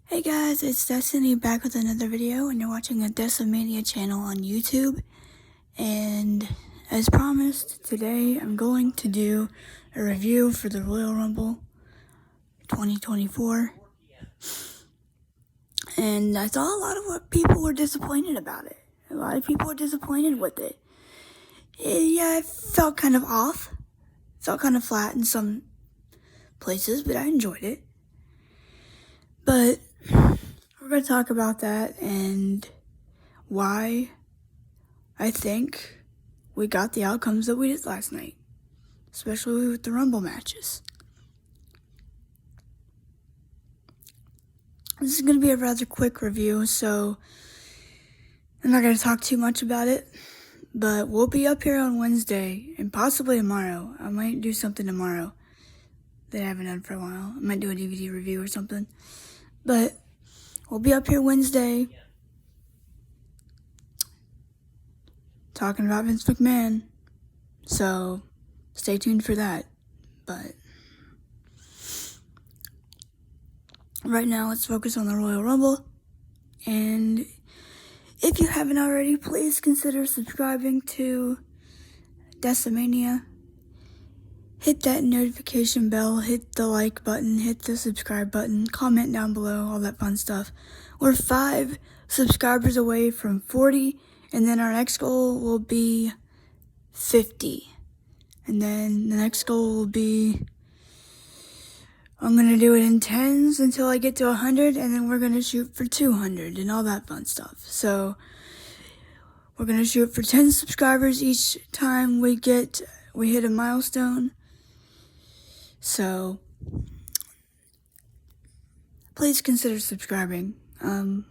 Hey guys, it's Destiny back with another video, and you're watching a Decimania channel on YouTube. And as promised, today I'm going to do a review for the Royal Rumble 2024. And I saw a lot of what people were disappointed about it. A lot of people were disappointed with it. It felt kind of off. Felt kind of flat in some places, but I enjoyed it. But we're going to talk about that and why I think we got the outcomes that we did last night, especially with the Rumble matches. This is going to be a rather quick review, so I'm not going to talk too much about it, but we'll be up here on Wednesday and possibly tomorrow. I might do something tomorrow that I haven't done for a while. I might do a DVD review or something, but we'll be up here Wednesday talking about Vince McMahon, so stay tuned for that. But right now, let's focus on the Royal Rumble, and if you haven't already, please consider subscribing to Decimania. Hit that notification bell, hit the like button, hit the subscribe button, comment down below, all that fun stuff. We're 5 subscribers away from 40, and then our next goal will be 50. And then the next goal will be, I'm going to do it in 10s until I get to 100, and then we're going to shoot for 200 and all that fun stuff. So we're going to shoot for 10 subscribers each time we hit a milestone. So please consider subscribing. I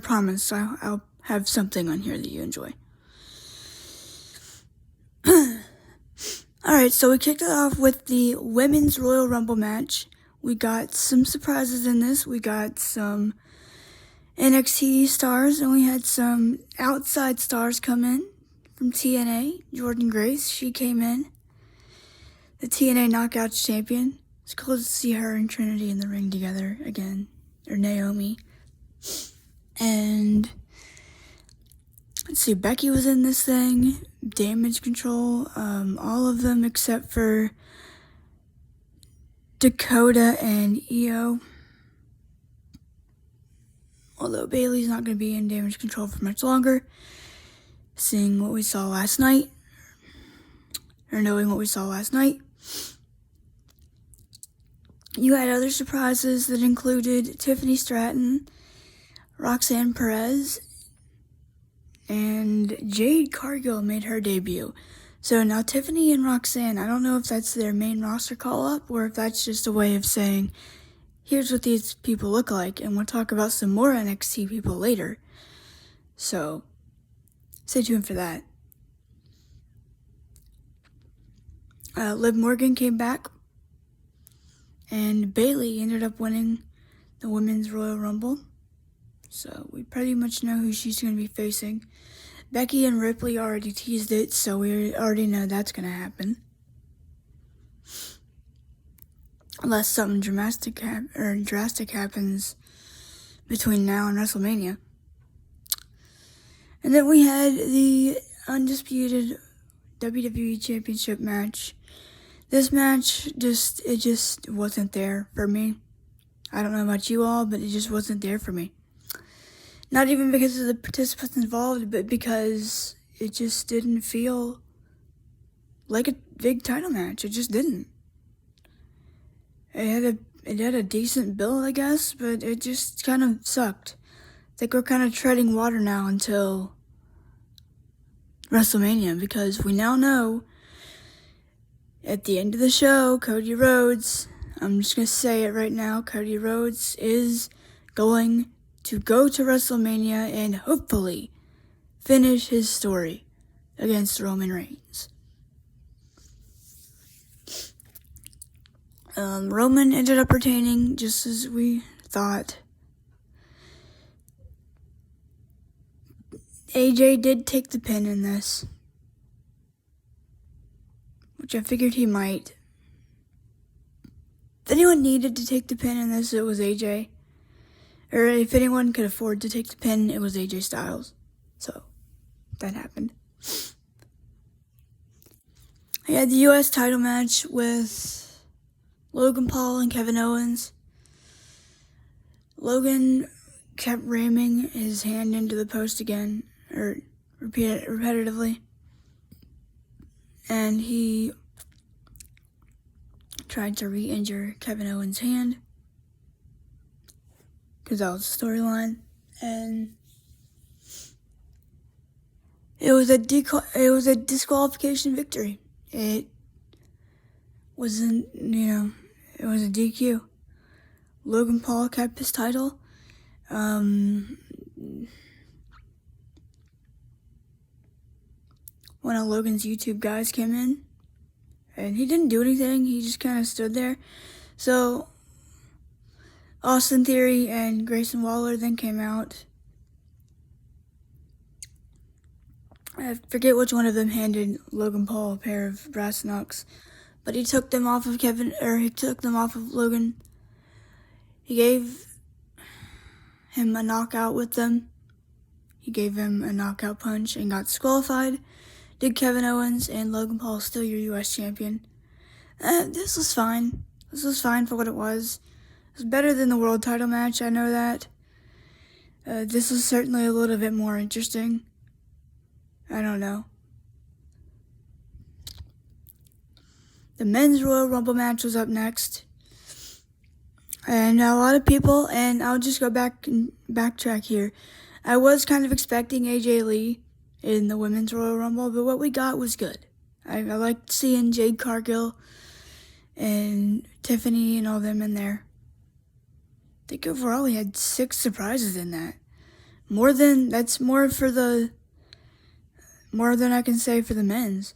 promise I'll have something on here that you enjoy. Alright, so we kicked it off with the Women's Royal Rumble match. We got some surprises in this. We got some NXT stars, and we had some outside stars come in from TNA. Jordan Grace, she came in. The TNA Knockouts champion. It's cool to see her and Trinity in the ring together again. Or Naomi. And let's see, Becky was in this thing. Damage Control. All of them except for Dakota and Io. Although Bayley's not going to be in Damage Control for much longer. Seeing what we saw last night. Or knowing what we saw last night. You had other surprises that included Tiffany Stratton, Roxanne Perez, and Jade Cargill made her debut. So now Tiffany and Roxanne, I don't know if that's their main roster call-up or if that's just a way of saying, here's what these people look like, and we'll talk about some more NXT people later. So stay tuned for that. Liv Morgan came back, and Bayley ended up winning the Women's Royal Rumble. So we pretty much know who she's going to be facing. Becky and Ripley already teased it, so we already know that's going to happen. Unless something drastic happens between now and WrestleMania. And then we had the undisputed WWE Championship match. This match it just wasn't there for me. I don't know about you all, but it just wasn't there for me. Not even because of the participants involved, but because it just didn't feel like a big title match. It just didn't. It had a decent build, I guess, but it just kind of sucked. I think we're kind of treading water now until WrestleMania, because we now know at the end of the show, Cody Rhodes, I'm just going to say it right now, Cody Rhodes is going to go to WrestleMania and hopefully finish his story against Roman Reigns. Roman ended up retaining, just as we thought. AJ did take the pin in this, which I figured he might. anyone needed to take the pin in this, it was AJ. Or if anyone could afford to take the pin, it was AJ Styles. So, that happened. I had the U.S. title match with Logan Paul and Kevin Owens. Logan kept ramming his hand into the post again, or repetitively. And he tried to re-injure Kevin Owens' hand, because that was the storyline. And it was a disqualification victory. It wasn't, it was a DQ. Logan Paul kept his title. One of Logan's YouTube guys came in, and he didn't do anything. He just kind of stood there. So Austin Theory and Grayson Waller then came out. I forget which one of them handed Logan Paul a pair of brass knucks, but he took them off of Logan. He gave him a knockout with them. He gave him a knockout punch and got disqualified. Did Kevin Owens, and Logan Paul is still your U.S. champion. This was fine. This was fine for what it was. It was better than the world title match, I know that. This was certainly a little bit more interesting. I don't know. The men's Royal Rumble match was up next. And a lot of people, and I'll just go back and backtrack here. I was kind of expecting AJ Lee in the women's Royal Rumble, but what we got was good. I liked seeing Jade Cargill and Tiffany and all them in there. I think overall we had 6 surprises in that. More than I can say for the men's.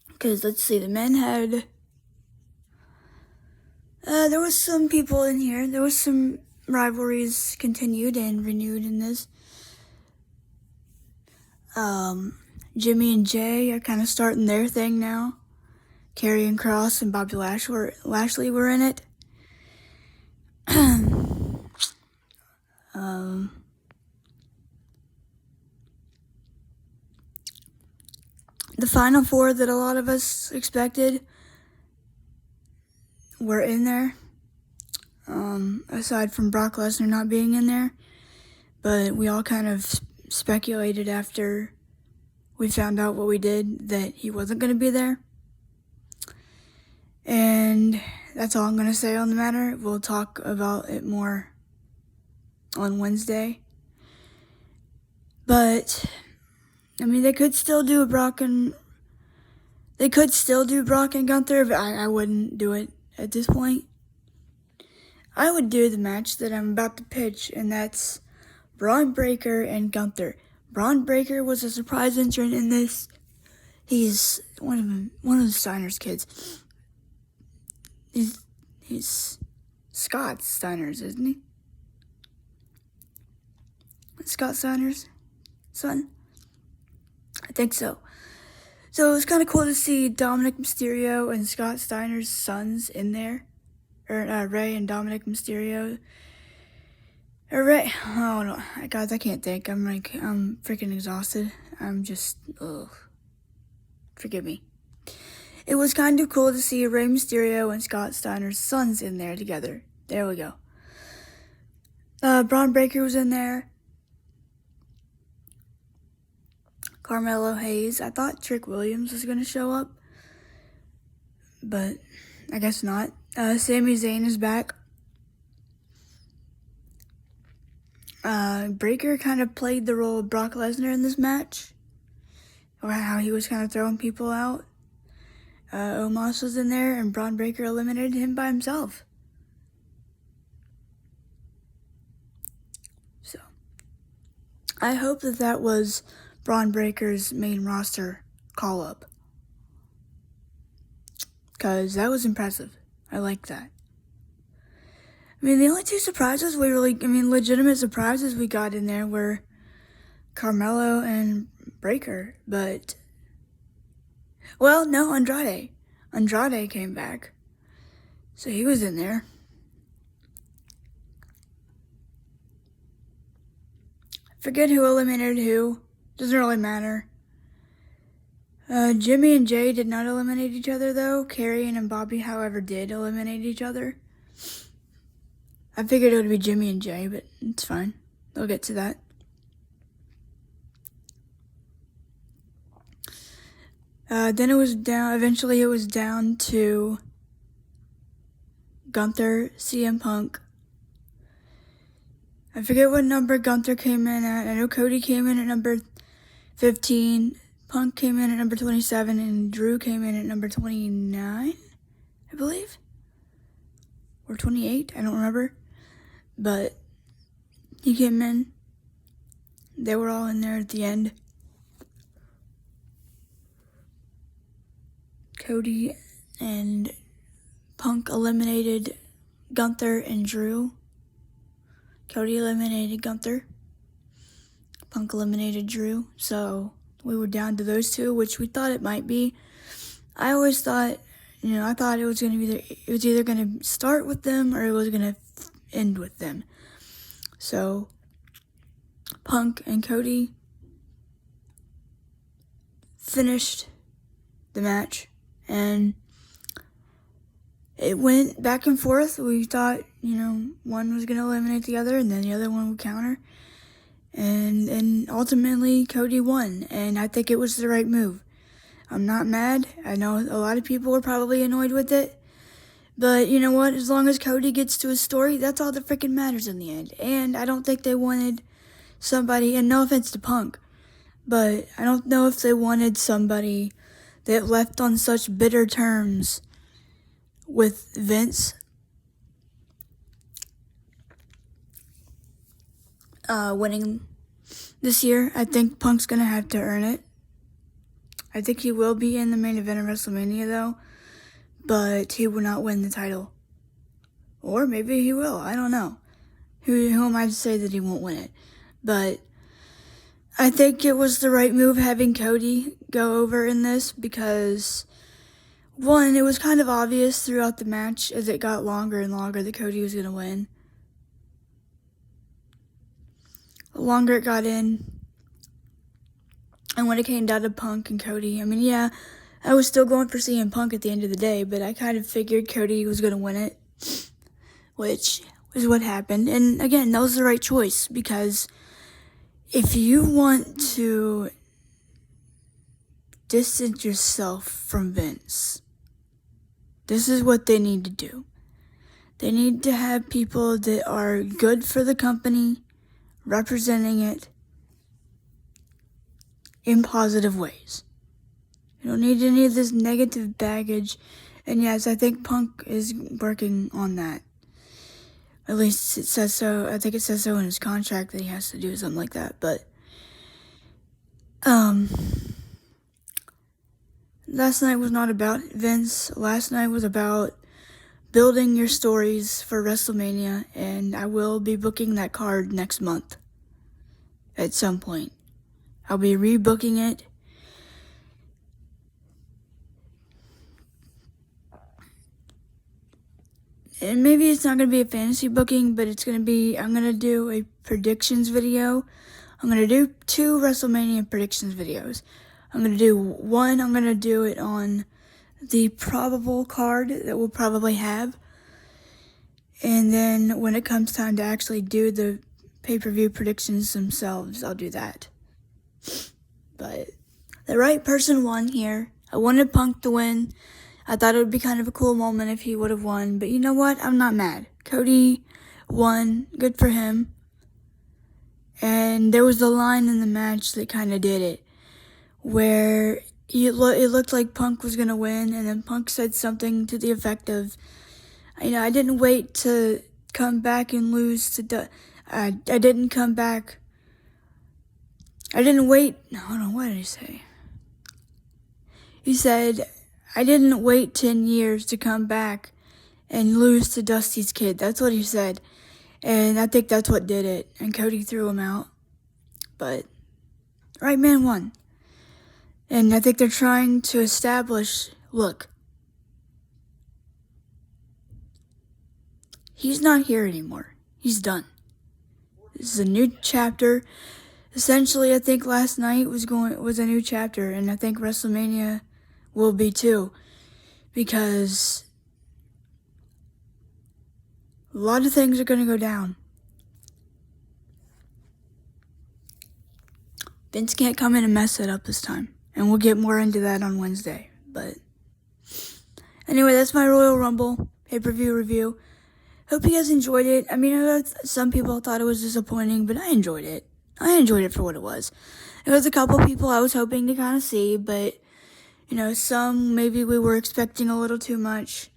Because, let's see, the men had... there was some people in here. There was some rivalries continued and renewed in this. Jimmy and Jay are kind of starting their thing now. Karrion Kross and Bobby Lashley were in it. The final 4 that a lot of us expected were in there, aside from Brock Lesnar not being in there. But we all kind of speculated after we found out what we did that he wasn't going to be there. And that's all I'm going to say on the matter. We'll talk about it more on Wednesday. But I mean, they could still do Brock and Gunther, but I wouldn't do it at this point. I would do the match that I'm about to pitch, and that's Braun Breaker and Gunther. Braun Breaker was a surprise entrant in this. He's one of the Steiner's kids. He's Scott Steiner's, isn't he? Scott Steiner's son? I think so. So it was kind of cool to see Dominic Mysterio and Scott Steiner's sons in there. Or Rey and Dominic Mysterio. Or Rey, oh no, guys, I can't think. I'm freaking exhausted. I'm just, forgive me. It was kind of cool to see Rey Mysterio and Scott Steiner's sons in there together. There we go. Braun Breaker was in there. Carmelo Hayes. I thought Trick Williams was going to show up, but I guess not. Sami Zayn is back. Breaker kind of played the role of Brock Lesnar in this match, or how he was kind of throwing people out. Omos was in there, and Braun Breaker eliminated him by himself. So, I hope that was Braun Breaker's main roster call-up, because that was impressive. I like that. I mean, the only 2 surprises legitimate surprises we got in there were Carmelo and Breaker, but, well, no, Andrade. Andrade came back. So he was in there. Forget who eliminated who. Doesn't really matter. Jimmy and Jay did not eliminate each other, though. Karrion and Bobby, however, did eliminate each other. I figured it would be Jimmy and Jay, but it's fine. They'll get to that. Then it was down. Eventually, it was down to Gunther, CM Punk. I forget what number Gunther came in at. I know Cody came in at number 15. Punk came in at number 27, and Drew came in at number 29, I believe. Or 28, I don't remember. But he came in. They were all in there at the end. Cody and Punk eliminated Gunther and Drew. Cody eliminated Gunther. Punk eliminated Drew. So we were down to those two, which we thought it might be. I always thought, I thought it was either going to start with them or it was going to end with them. So Punk and Cody finished the match, and it went back and forth. We thought, one was going to eliminate the other, and then the other one would counter. And ultimately, Cody won, and I think it was the right move. I'm not mad. I know a lot of people were probably annoyed with it. But you know what? As long as Cody gets to his story, that's all that freaking matters in the end. And I don't think they wanted somebody, and no offense to Punk, but I don't know if they wanted somebody that left on such bitter terms with Vince. Winning this year. I think Punk's going to have to earn it. I think he will be in the main event of WrestleMania, though, but he will not win the title. Or maybe he will. I don't know. Who am I to say that he won't win it? But I think it was the right move having Cody go over in this because, one, it was kind of obvious throughout the match as it got longer and longer that Cody was going to win. The longer it got in, and when it came down to Punk and Cody, I was still going for CM Punk at the end of the day, but I kind of figured Cody was going to win it, which is what happened. And again, that was the right choice, because if you want to distance yourself from Vince, this is what they need to do. They need to have people that are good for the company, representing it in positive ways. You don't need any of this negative baggage. And yes, I think Punk is working on that. At least it says so. I think it says so in his contract that he has to do something like that. But last night was not about Vince. Last night was about building your stories for WrestleMania, and I will be booking that card next month at some point. I'll be rebooking it. And maybe it's not going to be a fantasy booking, but it's going to be, I'm going to do a predictions video. I'm going to do 2 WrestleMania predictions videos. I'm going to do it on the probable card that we'll probably have. And then when it comes time to actually do the pay-per-view predictions themselves, I'll do that. But the right person won here. I wanted Punk to win. I thought it would be kind of a cool moment if he would have won. But you know what? I'm not mad. Cody won. Good for him. And there was a line in the match that kind of did it, where it looked like Punk was going to win, and then Punk said something to the effect of, I didn't wait to come back and lose to I didn't come back. I didn't wait. No, hold on, what did he say? He said, I didn't wait 10 years to come back and lose to Dusty's kid. That's what he said. And I think that's what did it. And Cody threw him out. But right man won. And I think they're trying to establish, look, he's not here anymore. He's done. This is a new chapter. Essentially, I think last night was a new chapter, and I think WrestleMania will be too, because a lot of things are going to go down. Vince can't come in and mess it up this time, and we'll get more into that on Wednesday. But anyway, that's my Royal Rumble pay-per-view review. Hope you guys enjoyed it. I mean, I know some people thought it was disappointing, but I enjoyed it. I enjoyed it for what it was. There was a couple people I was hoping to kind of see, but, some maybe we were expecting a little too much,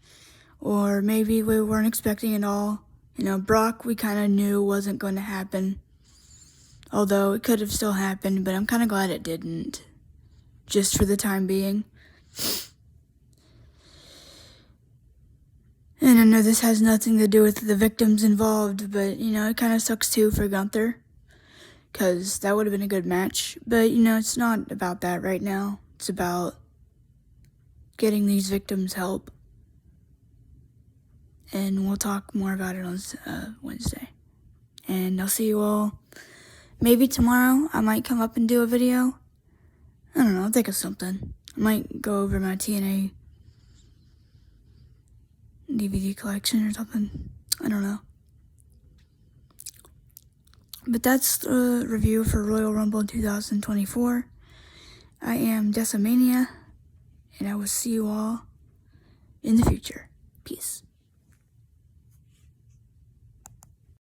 or maybe we weren't expecting it all. Brock we kind of knew wasn't going to happen, although it could have still happened, but I'm kind of glad it didn't, just for the time being. And I know this has nothing to do with the victims involved, but, it kind of sucks too for Gunther, because that would have been a good match. But, it's not about that right now. It's about getting these victims help. And we'll talk more about it on Wednesday. And I'll see you all maybe tomorrow. I might come up and do a video. I don't know, I'll think of something. I might go over my TNA DVD collection or something. I don't know. But that's the review for Royal Rumble 2024. I am Decimania, and I will see you all in the future. Peace.